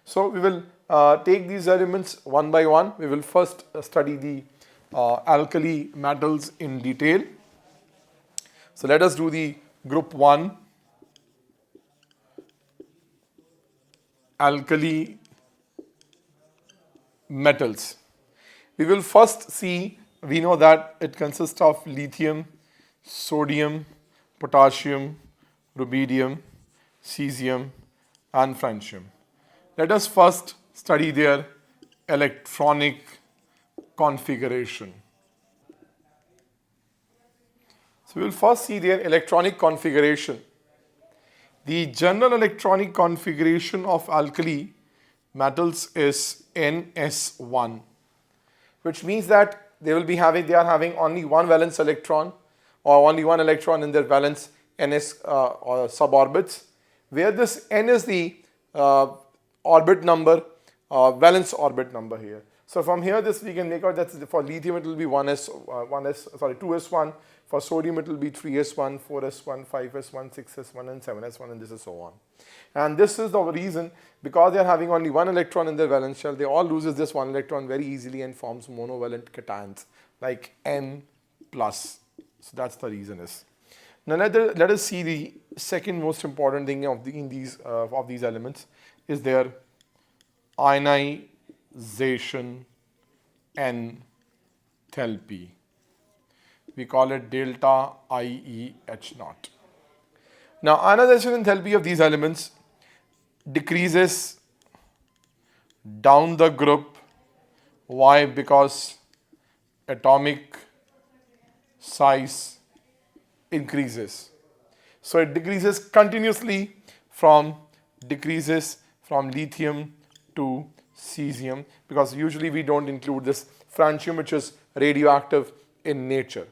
So we will take these elements one by one. We will first study the alkali metals in detail. So let us do the group 1 alkali metals. We will first see, we know that it consists of lithium, sodium, potassium, rubidium, cesium and francium. Let us first study their electronic configuration. So we will first see their electronic configuration. The general electronic configuration of alkali metals is NS1, which means that they are having only one valence electron or only one electron in their valence NS or suborbits, where this N is the orbit number, valence orbit number here. So from here this we can make out that for lithium it will be 2s1, for sodium it will be 3s1, 4s1, 5s1, 6s1 and 7s1 and this is so on. And this is the reason, because they are having only one electron in their valence shell, they all loses this one electron very easily and forms monovalent cations like N plus. So that's the reason is. Now let us see the second most important thing of these elements is their ionization enthalpy. We call it delta IEH naught. Now ionization enthalpy of these elements decreases down the group. Why? Because atomic size increases. So it decreases continuously from lithium to cesium, because usually we don't include this francium, which is radioactive in nature.